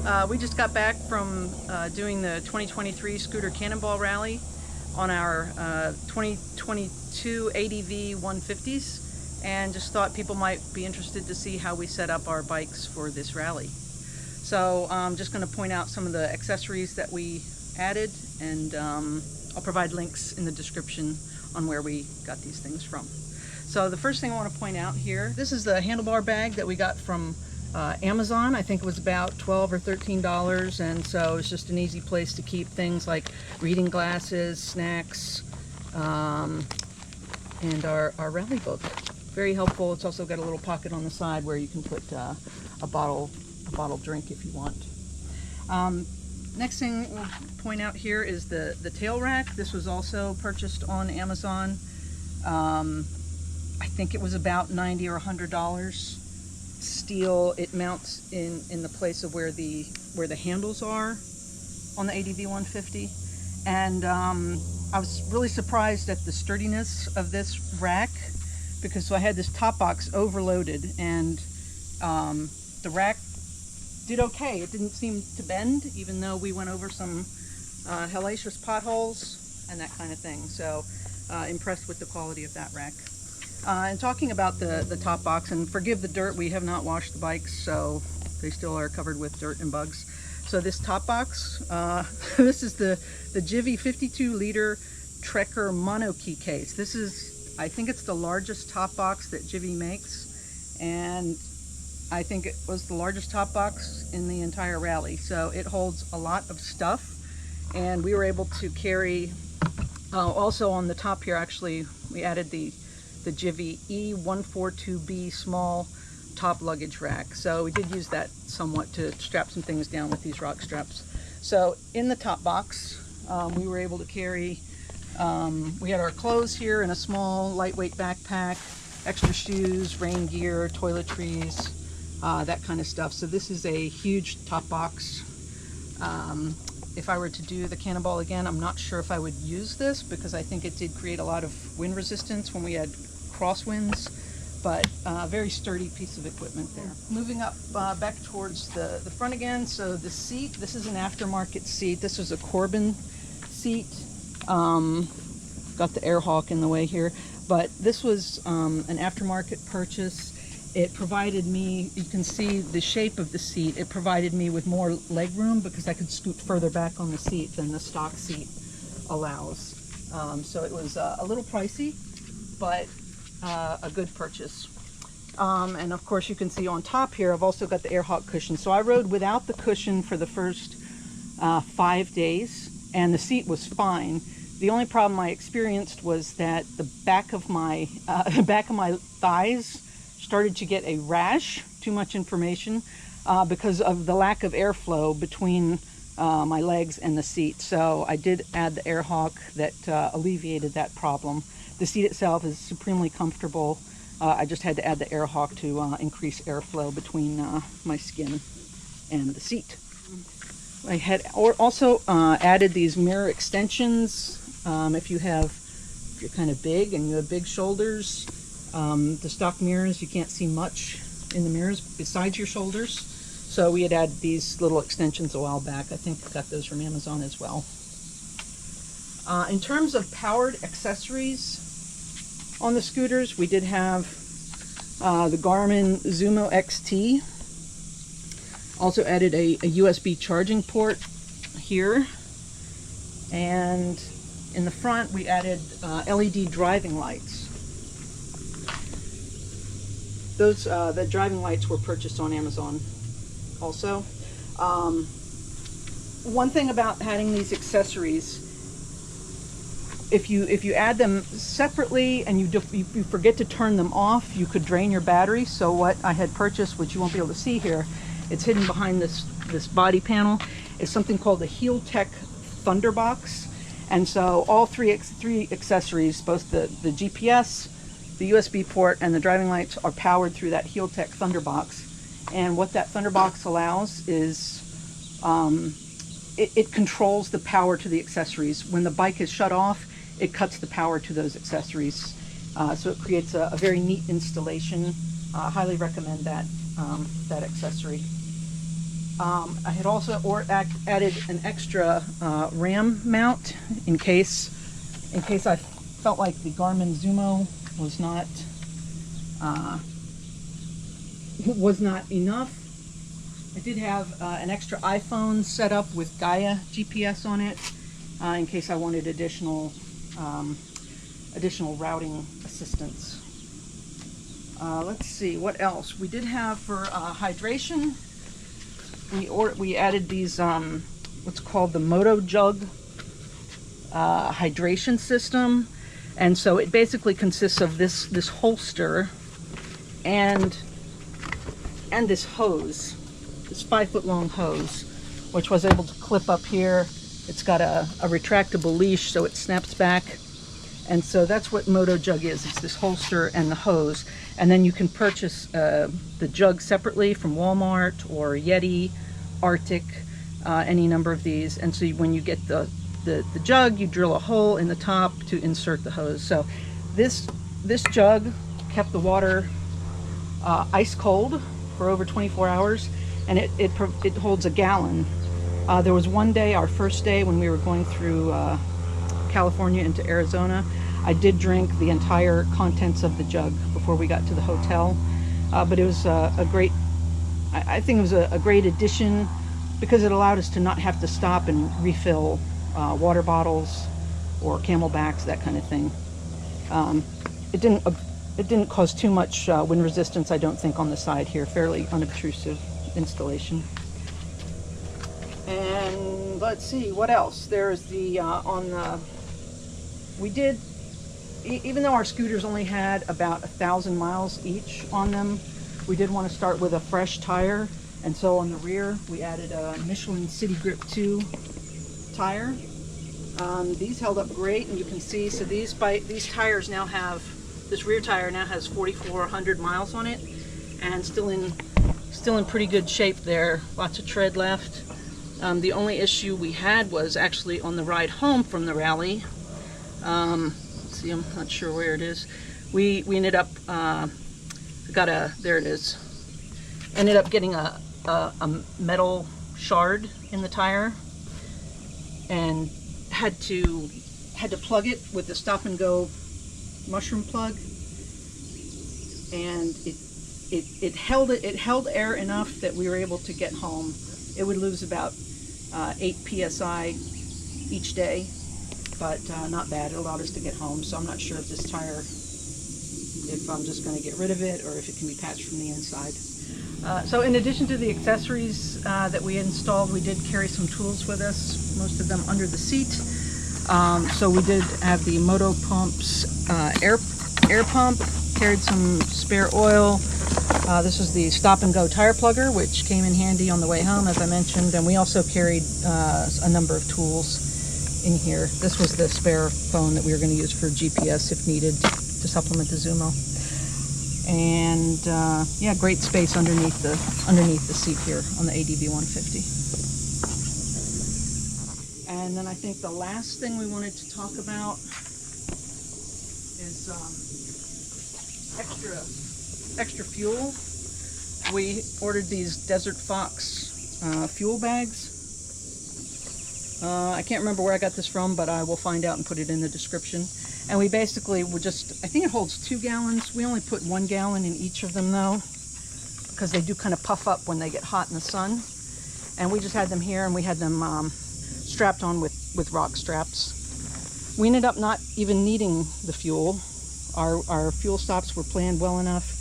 We just got back from doing the 2023 Scooter Cannonball Rally on our 2022 ADV150s, and just thought people might be interested to see how we set up our bikes for this rally. So I'm just going to point out some of the accessories that we added, and I'll provide links in the description on where we got these things from. So the first thing I want to point out here, this is the handlebar bag that we got from Amazon. I think it was about $12 or $13, and so it's just an easy place to keep things like reading glasses, snacks, and our rally book. Very helpful. It's also got a little pocket on the side where you can put a bottle drink if you want. Next thing we'll point out here is the Tailrack. This was also purchased on Amazon. I think it was about $90 or $100. Steel. It mounts in the place of where the handles are on the ADV150, and I was really surprised at the sturdiness of this rack, because I had this top box overloaded, and the rack did okay. It didn't seem to bend, even though we went over some hellacious potholes and that kind of thing. So impressed with the quality of that rack. And talking about the top box, and forgive the dirt, we have not washed the bikes, so they still are covered with dirt and bugs. So this top box, this is the Jivy 52-liter Trekker mono key case. This is, I think it's the largest top box that Jivy makes, and I think it was the largest top box in the entire rally. So it holds a lot of stuff, and we were able to carry, also on the top here, actually, we added the Jivy E142B small top luggage rack. So we did use that somewhat to strap some things down with these rock straps. So in the top box, we were able to carry, we had our clothes here in a small lightweight backpack, extra shoes, rain gear, toiletries, that kind of stuff. So this is a huge top box. If I were to do the Cannonball again, I'm not sure if I would use this, because I think it did create a lot of wind resistance when we had crosswinds, but very sturdy piece of equipment there. Moving up back towards the front again, so the seat, this is an aftermarket seat. This was a Corbin seat. Got the air hawk in the way here, but this was an aftermarket purchase. It provided me, you can see the shape of the seat, it provided me with more leg room because I could scoot further back on the seat than the stock seat allows. So it was a little pricey, but a good purchase. And of course you can see on top here, I've also got the air hawk cushion. So I rode without the cushion for the first 5 days, and the seat was fine. The only problem I experienced was that the back of my thighs started to get a rash, too much information, because of the lack of airflow between my legs and the seat. So I did add the air hawk that alleviated that problem. The seat itself is supremely comfortable. I just had to add the air hawk to increase airflow between my skin and the seat. I had also added these mirror extensions. If you're kind of big and you have big shoulders, the stock mirrors, you can't see much in the mirrors besides your shoulders. So we had added these little extensions a while back. I think I got those from Amazon as well. In terms of powered accessories on the scooters, we did have the Garmin Zumo XT. Also added a USB charging port here. And in the front, we added LED driving lights. Those the driving lights were purchased on Amazon also. One thing about adding these accessories, if you add them separately and you forget to turn them off, you could drain your battery. So what I had purchased, which you won't be able to see here, it's hidden behind this body panel, is something called the Hilton Thunderbox. And so all three accessories, both the GPS, the USB port, and the driving lights, are powered through that Hilton Thunderbox. And what that Thunderbox allows is it controls the power to the accessories. When the bike is shut off, it cuts the power to those accessories. So it creates a very neat installation. Highly recommend that accessory. I had also added an extra ram mount in case I felt like the Garmin Zumo was not enough. I did have an extra iPhone set up with Gaia GPS on it in case I wanted additional routing assistance. Let's see what else we did have for hydration. We added these what's called the Motojug hydration system, and so it basically consists of this holster and this hose, this 5-foot long hose, which was able to clip up here. It's got a retractable leash, so it snaps back. And so that's what Motojug is. It's this holster and the hose. And then you can purchase the jug separately from Walmart or Yeti, Arctic, any number of these. And so when you get the jug, you drill a hole in the top to insert the hose. So this jug kept the water ice cold for over 24 hours, and it holds a gallon. There was one day, our first day, when we were going through California into Arizona, I did drink the entire contents of the jug before we got to the hotel. But it was a great, I think it was a great addition because it allowed us to not have to stop and refill water bottles or Camelbacks, that kind of thing. It didn't cause too much wind resistance, I don't think, on the side here. Fairly unobtrusive installation. And let's see what else. There's the we did, even though our scooters only had about 1,000 miles each on them, we did want to start with a fresh tire, and so on the rear we added a Michelin City Grip 2 tire. These held up great, and you can see, so these tires now have, this rear tire now has 4,400 miles on it, and still in pretty good shape there. Lots of tread left. The only issue we had was actually on the ride home from the rally. Let's see, I'm not sure where it is. We ended up there it is. Ended up getting a metal shard in the tire, and had to plug it with the stop and go mushroom plug, and it held air enough that we were able to get home. It would lose about 8 psi each day, but not bad. It allowed us to get home. So I'm not sure if this tire, if I'm just going to get rid of it or if it can be patched from the inside. So in addition to the accessories that we installed, we did carry some tools with us, most of them under the seat. So we did have the Moto Pump's air pump, carried some spare oil. This was the stop and go tire plugger, which came in handy on the way home, as I mentioned, and we also carried a number of tools in here. This was the spare phone that we were going to use for GPS if needed to supplement the Zumo. And yeah, great space underneath the seat here on the ADV150. And then I think the last thing we wanted to talk about is extra fuel. We ordered these Desert Fox fuel bags. I can't remember where I got this from, but I will find out and put it in the description. And we basically would just, I think it holds 2 gallons. We only put 1 gallon in each of them though, because they do kind of puff up when they get hot in the sun. And we just had them here, and we had them strapped on with rock straps. We ended up not even needing the fuel. Our fuel stops were planned well enough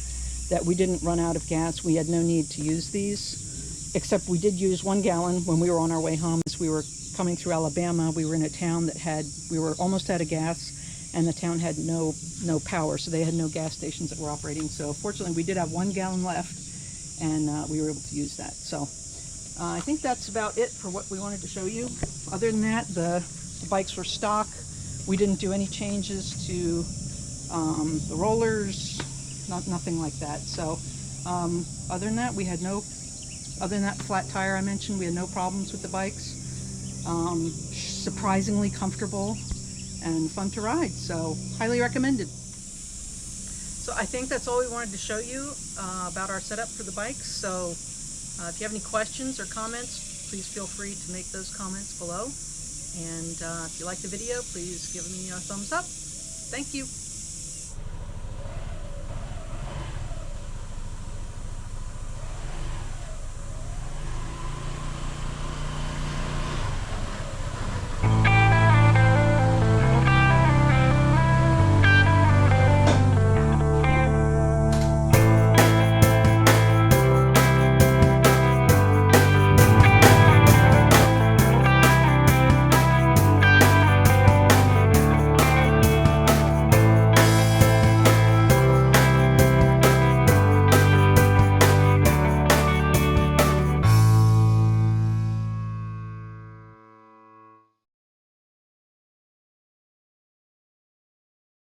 that we didn't run out of gas. We had no need to use these, except we did use 1 gallon when we were on our way home. As we were coming through Alabama, we were in a town that we were almost out of gas, and the town had no power, so they had no gas stations that were operating. So fortunately, we did have 1 gallon left, and we were able to use that. So I think that's about it for what we wanted to show you. Other than that, the bikes were stock. We didn't do any changes to the rollers, nothing like that. So other than that, other than that flat tire I mentioned, we had no problems with the bikes. Surprisingly comfortable and fun to ride, so highly recommended. So I think that's all we wanted to show you about our setup for the bikes. So If you have any questions or comments, please feel free to make those comments below. And if you like the video, please give me a thumbs up. Thank you.